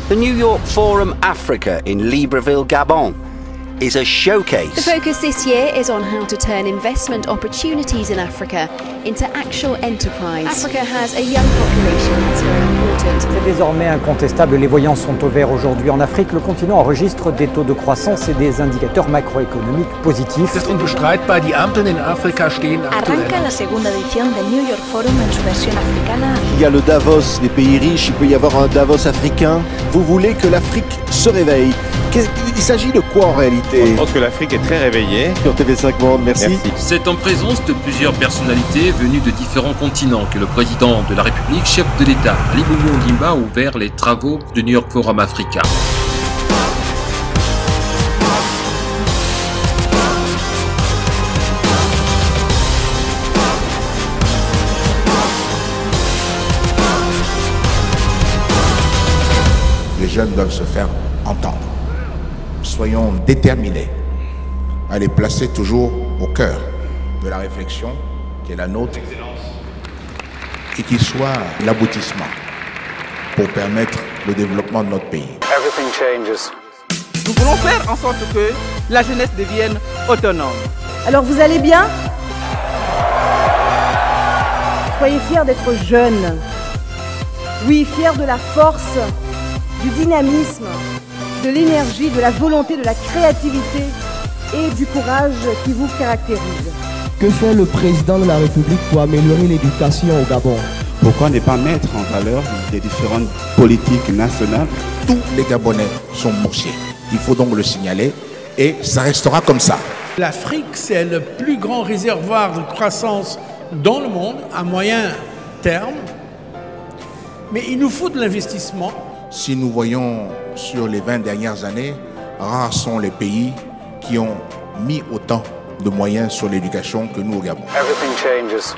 The New York Forum Africa in Libreville, Gabon, is a showcase. The focus this year is on how to turn investment opportunities in Africa into actual enterprise. Africa has a young population that's very important. C'est désormais incontestable, les voyants sont au vert aujourd'hui en Afrique. Le continent enregistre des taux de croissance et des indicateurs macroéconomiques positifs. Es ist unbestreitbar, die Ampeln in Afrika stehen aktuell. Arranca la segunda edición del New York Forum en su versión africana. Il y a le Davos des pays riches, il peut y avoir un Davos africain. Vous voulez que l'Afrique se réveille. Il s'agit de quoi en réalité? Je pense que l'Afrique est très réveillée. Sur TV5 Monde, merci. C'est en présence de plusieurs personnalités venues de différents continents que le président de la République, chef de l'État, Ali Bongo Ondimba, a ouvert les travaux du New York Forum Africa. Les jeunes doivent se faire entendre. Soyons déterminés à les placer toujours au cœur de la réflexion qui est la nôtre et qui soit l'aboutissement pour permettre le développement de notre pays. Everything changes. Nous voulons faire en sorte que la jeunesse devienne autonome. Alors vous allez bien? Soyez fiers d'être jeunes. Oui, fiers de la force, du dynamisme, de l'énergie, de la volonté, de la créativité et du courage qui vous caractérise. Que fait le président de la République pour améliorer l'éducation au Gabon? Pourquoi ne pas mettre en valeur les différentes politiques nationales? Tous les Gabonais sont boursiers. Il faut donc le signaler et ça restera comme ça. L'Afrique, c'est le plus grand réservoir de croissance dans le monde à moyen terme. Mais il nous faut de l'investissement. Si nous voyons sur les 20 dernières années, rares sont les pays qui ont mis autant de moyens sur l'éducation que nous au Gabon. Everything changes.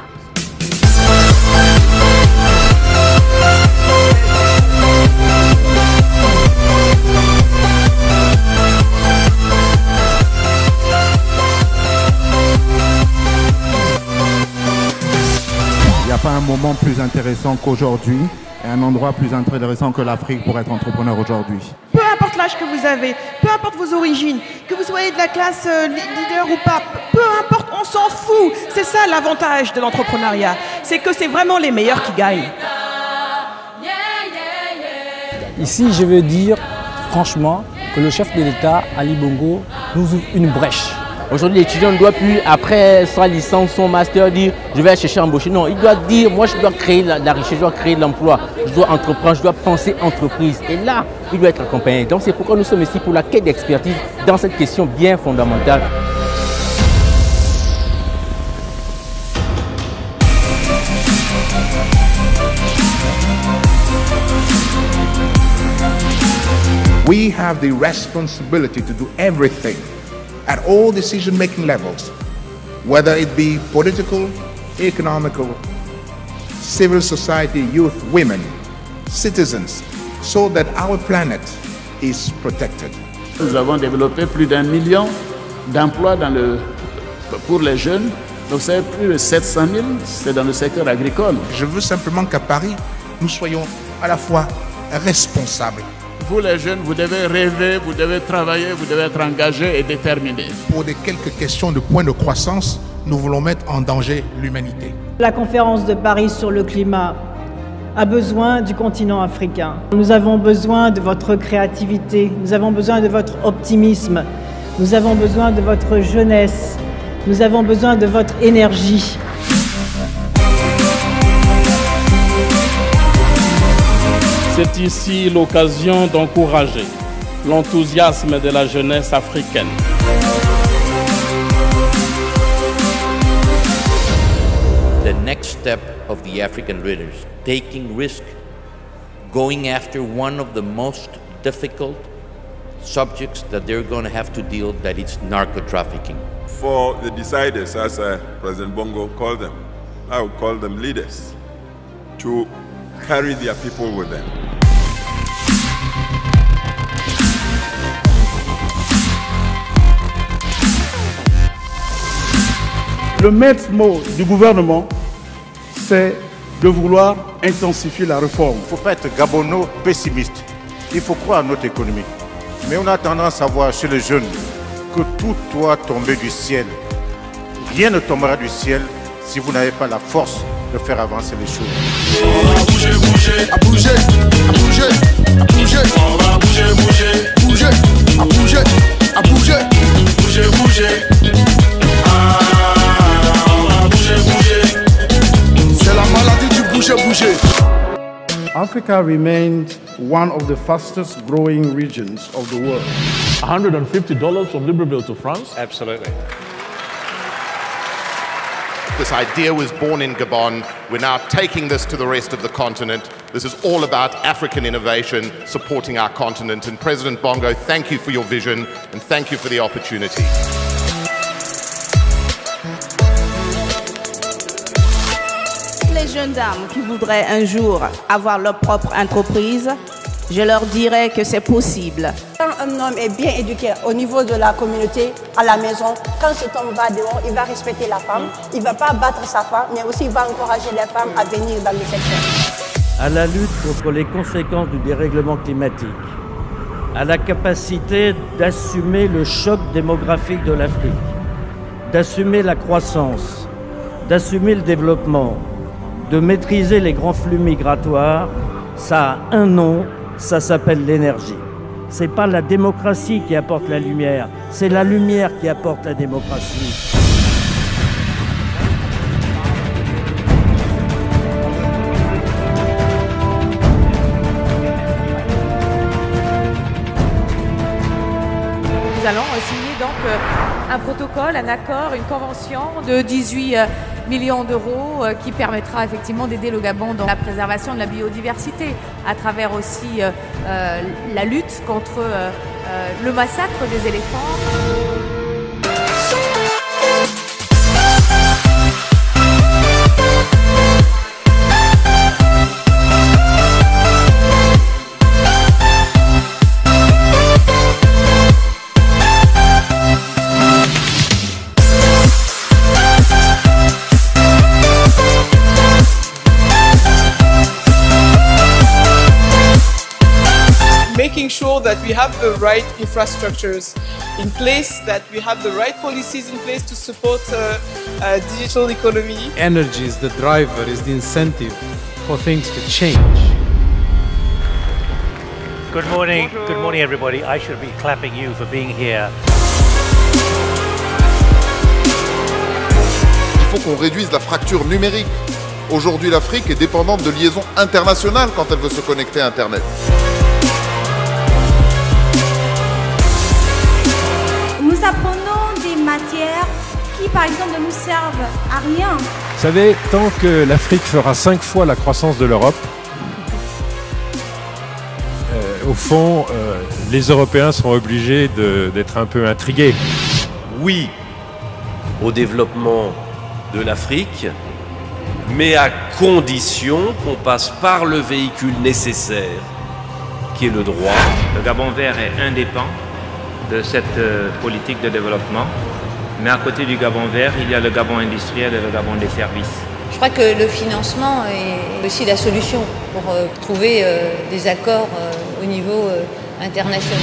Il n'y a pas un moment plus intéressant qu'aujourd'hui et un endroit plus intéressant que l'Afrique pour être entrepreneur aujourd'hui. Peu importe l'âge que vous avez, peu importe vos origines, que vous soyez de la classe leader ou pas, peu importe, on s'en fout. C'est ça l'avantage de l'entrepreneuriat, c'est que c'est vraiment les meilleurs qui gagnent. Ici, je veux dire franchement que le chef de l'État, Ali Bongo, nous ouvre une brèche. Aujourd'hui, l'étudiant ne doit plus, après sa licence, son master, dire je vais chercher à embaucher. Non, il doit dire moi je dois créer la richesse, je dois créer l'emploi, je dois entreprendre, je dois penser entreprise. Et là, il doit être accompagné. Donc c'est pourquoi nous sommes ici pour la quête d'expertise dans cette question bien fondamentale. We have the responsibility to do everything at all decision-making levels, whether it be political, economical, civil society, youth, women, citizens, so that our planet is protected. Nous avons développé plus d'1 million d'emplois pour les jeunes. Donc c'est plus de 700 000, c'est dans le secteur agricole. Je veux simplement qu'à Paris, nous soyons à la fois responsables. Vous les jeunes, vous devez rêver, vous devez travailler, vous devez être engagés et déterminés. Pour quelques questions de points de croissance, nous voulons mettre en danger l'humanité. La conférence de Paris sur le climat a besoin du continent africain. Nous avons besoin de votre créativité, nous avons besoin de votre optimisme, nous avons besoin de votre jeunesse, nous avons besoin de votre énergie. C'est ici l'occasion d'encourager l'enthousiasme de la jeunesse africaine. The next step of the African leaders, taking risk, going after one of the most difficult subjects that they're going to have to deal, that is narco-trafficking. For the deciders, as President Bongo called them, I would call them leaders, to carry their people with them. Le maître mot du gouvernement, c'est de vouloir intensifier la réforme. Il ne faut pas être gabono pessimiste. Il faut croire à notre économie. Mais on a tendance à voir chez les jeunes que tout doit tomber du ciel. Rien ne tombera du ciel si vous n'avez pas la force de faire avancer les choses. On va bouger, bouger, à bouger, à bouger, à bouger. On va bouger, bouger, bouger, à bouger, à bouger, bouger, bouger. On va bouger, bouger. C'est la maladie du bouger, bouger. Africa remained one of the fastest growing regions of the world. $150 from Libreville to France? Absolutely. This idea was born in Gabon. We're now taking this to the rest of the continent. This is all about African innovation, supporting our continent. And President Bongo, thank you for your vision and thank you for the opportunity. Les jeunes dames qui voudraient un jour avoir leur propre entreprise, je leur dirais que c'est possible. Quand un homme est bien éduqué au niveau de la communauté, à la maison, quand cet homme va dehors, il va respecter la femme, il ne va pas battre sa femme, mais aussi il va encourager les femmes à venir dans le secteur. À la lutte contre les conséquences du dérèglement climatique, à la capacité d'assumer le choc démographique de l'Afrique, d'assumer la croissance, d'assumer le développement, de maîtriser les grands flux migratoires, ça a un nom, ça s'appelle l'énergie. Ce n'est pas la démocratie qui apporte la lumière, c'est la lumière qui apporte la démocratie. Nous allons signer donc un protocole, un accord, une convention de 18 millions d'euros qui permettra effectivement d'aider le Gabon dans la préservation de la biodiversité, à travers aussi la lutte contre le massacre des éléphants. Making sure that we have the right infrastructures in place, that we have the right policies in place to support a digital economy. Energy is the driver, is the incentive for things to change. Good morning. Bonjour. Good morning, everybody. I should be clapping you for being here. Il faut qu'on réduise la fracture numérique. Aujourd'hui, l'Afrique est dépendante de liaisons internationales quand elle veut se connecter à Internet. Nous apprenons des matières qui, par exemple, ne nous servent à rien. Vous savez, tant que l'Afrique fera 5 fois la croissance de l'Europe, au fond, les Européens seront obligés d'être un peu intrigués. Oui au développement de l'Afrique, mais à condition qu'on passe par le véhicule nécessaire, qui est le droit. Le Gabon vert est indépendant de cette politique de développement, mais à côté du Gabon vert, il y a le Gabon industriel et le Gabon des services. Je crois que le financement est aussi la solution pour trouver des accords au niveau international.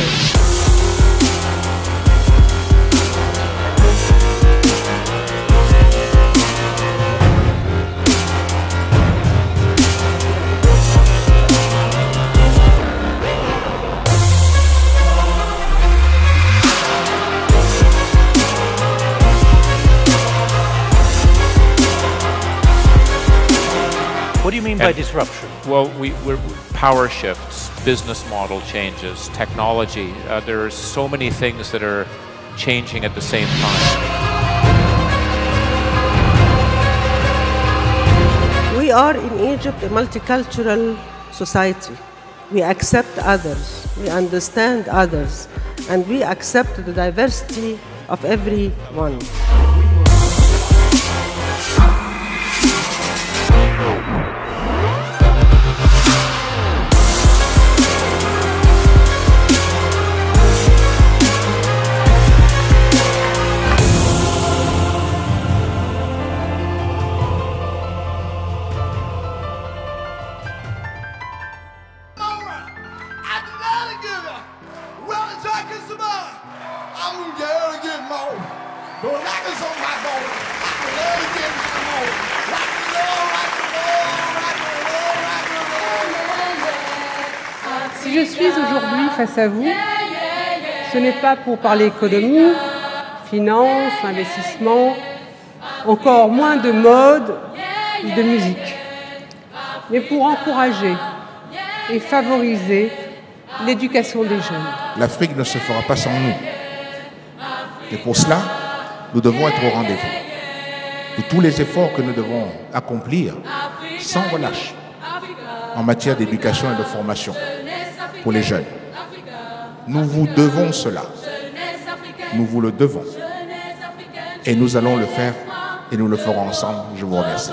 What do you mean by disruption? Well, we're power shifts, business model changes, technology. There are so many things that are changing at the same time. We are in Egypt a multicultural society. We accept others, we understand others, and we accept the diversity of everyone. Si je suis aujourd'hui face à vous, ce n'est pas pour parler économie, finance, investissement, encore moins de mode ou de musique, mais pour encourager et favoriser l'éducation des jeunes. L'Afrique ne se fera pas sans nous. Et pour cela, nous devons être au rendez-vous de tous les efforts que nous devons accomplir sans relâche en matière d'éducation et de formation pour les jeunes. Nous vous devons cela. Nous vous le devons. Et nous allons le faire et nous le ferons ensemble. Je vous remercie.